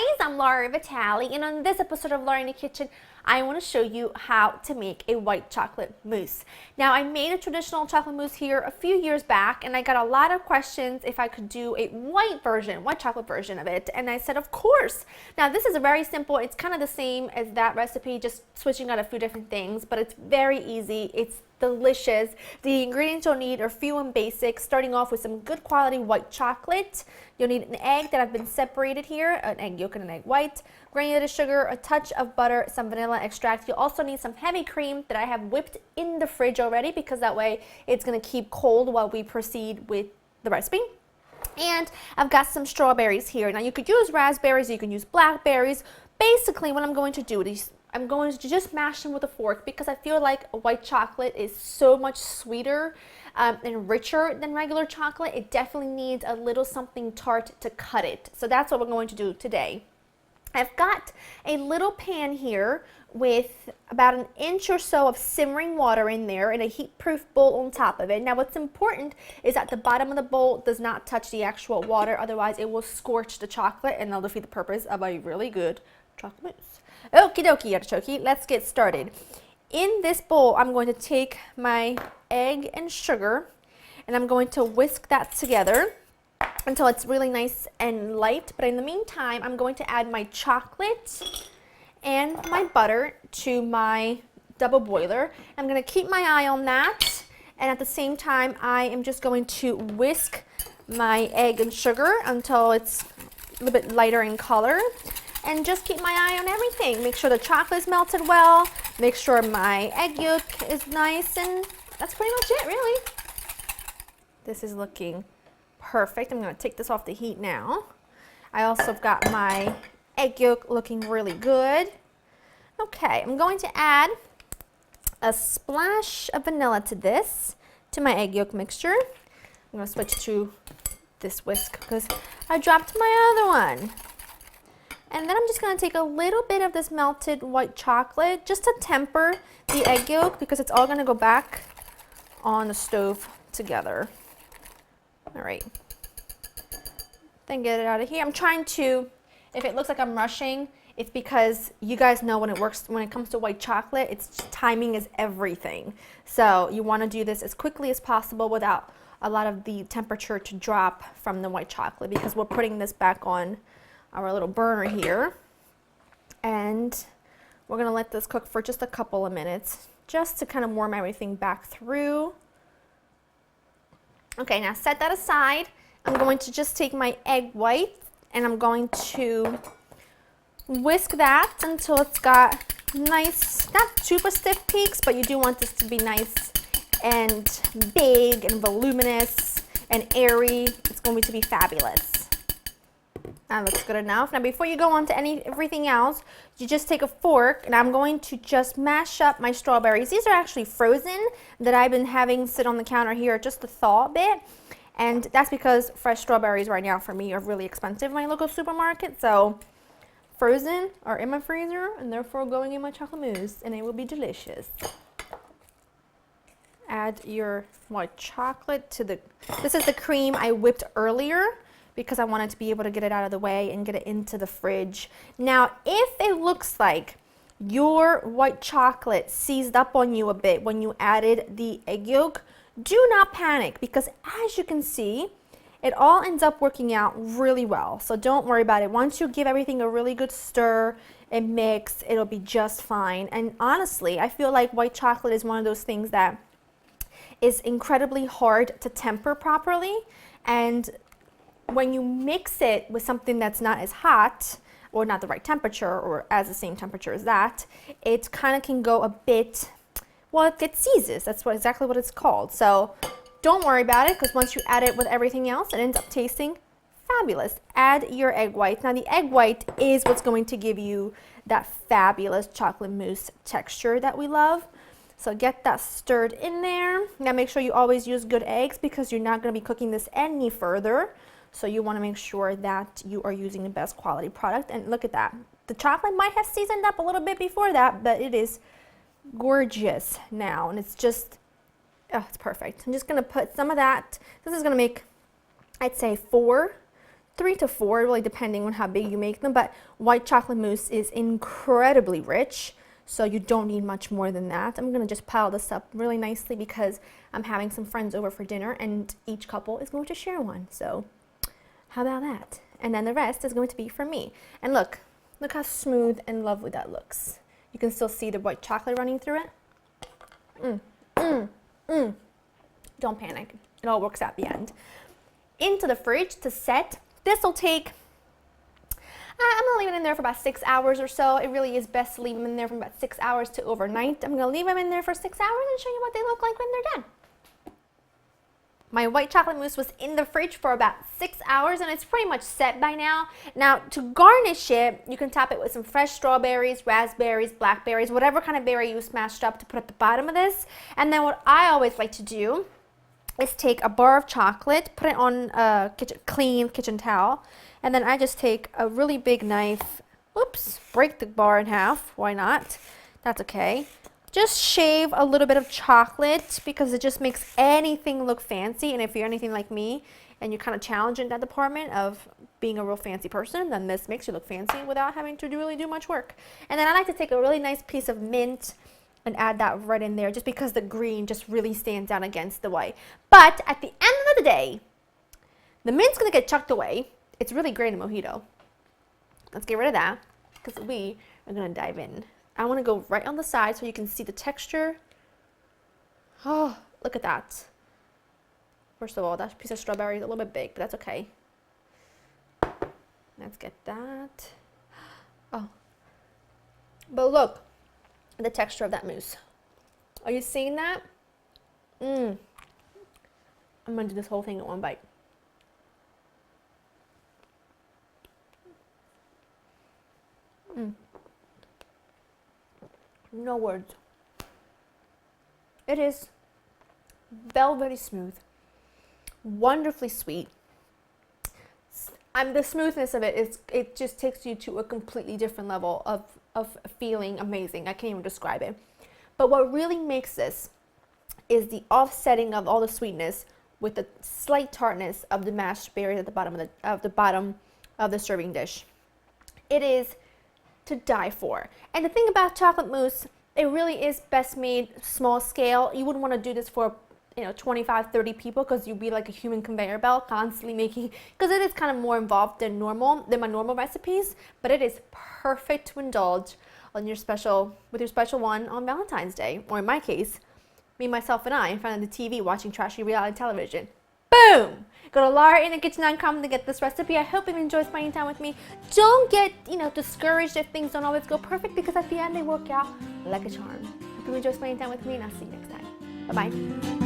guys, I'm Laura Vitale, and on this episode of Laura in the Kitchen, I want to show you how to make a white chocolate mousse. Now, I made a traditional chocolate mousse here a few years back, and I got a lot of questions if I could do a white chocolate version of it, and I said, of course. Now, this is very simple. It's kind of the same as that recipe, just switching out a few different things, but it's very easy. It's delicious. The ingredients you'll need are few and basic, starting off with some good quality white chocolate. You'll need an egg that I've been separated here, an egg yolk and an egg white, granulated sugar, a touch of butter, some vanilla extract. You'll also need some heavy cream that I have whipped in the fridge already, because that way it's going to keep cold while we proceed with the recipe. And I've got some strawberries here. Now, you could use raspberries, you can use blackberries. Basically, what I'm going to do is I'm going to just mash them with a fork, because I feel like white chocolate is so much sweeter and richer than regular chocolate. It definitely needs a little something tart to cut it. So that's what we're going to do today. I've got a little pan here with about an inch or so of simmering water in there and a heat-proof bowl on top of it. Now, what's important is that the bottom of the bowl does not touch the actual water, otherwise it will scorch the chocolate and that'll defeat the purpose of a really good chocolate mousse. Okie dokie, artichoke, let's get started. In this bowl, I'm going to take my egg and sugar, and I'm going to whisk that together until it's really nice and light. But in the meantime, I'm going to add my chocolate and my butter to my double boiler. I'm going to keep my eye on that, and at the same time, I am just going to whisk my egg and sugar until it's a little bit lighter in color. And just keep my eye on everything. Make sure the chocolate is melted well. Make sure my egg yolk is nice, and that's pretty much it, really. This is looking perfect. I'm going to take this off the heat now. I also have got my egg yolk looking really good. Okay, I'm going to add a splash of vanilla to my egg yolk mixture. I'm going to switch to this whisk because I dropped my other one. And then I'm just going to take a little bit of this melted white chocolate just to temper the egg yolk, because it's all going to go back on the stove together. All right. Then get it out of here. I'm trying to, if it looks like I'm rushing, it's because you guys know when it comes to white chocolate, it's timing is everything. So you want to do this as quickly as possible without a lot of the temperature to drop from the white chocolate, because we're putting this back on our little burner here, and we're going to let this cook for just a couple of minutes just to kind of warm everything back through. Okay, now set that aside. I'm going to just take my egg white and I'm going to whisk that until it's got nice, not super stiff peaks, but you do want this to be nice and big and voluminous and airy. It's going to be fabulous. That looks good enough. Now, before you go on to everything else, you just take a fork, and I'm going to just mash up my strawberries. These are actually frozen that I've been having sit on the counter here just to thaw a bit, and that's because fresh strawberries right now for me are really expensive in my local supermarket. So frozen are in my freezer and therefore going in my chocolate mousse, and it will be delicious. Add your white chocolate to this is the cream I whipped earlier, because I wanted to be able to get it out of the way and get it into the fridge. Now, if it looks like your white chocolate seized up on you a bit when you added the egg yolk, do not panic, because as you can see, it all ends up working out really well. So don't worry about it. Once you give everything a really good stir and mix, it'll be just fine. And honestly, I feel like white chocolate is one of those things that is incredibly hard to temper properly, and when you mix it with something that's not as hot or not the right temperature or as the same temperature as that, it kind of can go a bit, well, it seizes. That's exactly what it's called. So don't worry about it, because once you add it with everything else, it ends up tasting fabulous. Add your egg white. Now, the egg white is what's going to give you that fabulous chocolate mousse texture that we love. So get that stirred in there. Now, make sure you always use good eggs, because you're not going to be cooking this any further. So you want to make sure that you are using the best quality product. And look at that. The chocolate might have seasoned up a little bit before that, but it is gorgeous now. And it's just, oh, it's perfect. I'm just going to put some of that. This is going to make, I'd say, 4 3 to 4, really depending on how big you make them, but white chocolate mousse is incredibly rich, so you don't need much more than that. I'm gonna just pile this up really nicely because I'm having some friends over for dinner and each couple is going to share one, so how about that? And then the rest is going to be for me. And look how smooth and lovely that looks. You can still see the white chocolate running through it. Don't panic, it all works out at the end. Into the fridge to set. This will take, I'm gonna leave it in there for about 6 hours or so. It really is best to leave them in there from about 6 hours to overnight. I'm gonna leave them in there for 6 hours and show you what they look like when they're done. My white chocolate mousse was in the fridge for about 6 hours and it's pretty much set by now. Now to garnish it, you can top it with some fresh strawberries, raspberries, blackberries, whatever kind of berry you smashed up to put at the bottom of this. And then what I always like to do is take a bar of chocolate, put it on a clean kitchen towel, and then I just take a really big knife, oops, break the bar in half, why not? That's okay. Just shave a little bit of chocolate because it just makes anything look fancy, and if you're anything like me and you're kind of challenged in that department of being a real fancy person, then this makes you look fancy without having to really do much work. And then I like to take a really nice piece of mint and add that right in there just because the green just really stands out against the white. But at the end of the day, the mint's gonna get chucked away. It's really great in mojito. Let's get rid of that because we are gonna dive in. I wanna go right on the side so you can see the texture. Oh, look at that. First of all, that piece of strawberry is a little bit big, but that's okay. Let's get that. Oh, but look. The texture of that mousse. Are you seeing that? I'm gonna do this whole thing in one bite. No words. It is velvety smooth, wonderfully sweet. The smoothness of it just takes you to a completely different level of feeling amazing. I can't even describe it. But what really makes this is the offsetting of all the sweetness with the slight tartness of the mashed berries at the bottom of the serving dish. It is to die for. And the thing about chocolate mousse, it really is best made small scale. You wouldn't want to do this for 25, 30 people because you'd be like a human conveyor belt constantly making, because it is kind of more involved than my normal recipes, but it is perfect to indulge on with your special one on Valentine's Day, or in my case, me, myself, and I in front of the TV watching trashy reality television. Boom! Go to laurainthekitchen.com to get this recipe. I hope you enjoyed spending time with me. Don't get discouraged if things don't always go perfect because at the end they work out like a charm. Hope you enjoy spending time with me and I'll see you next time. Bye-bye.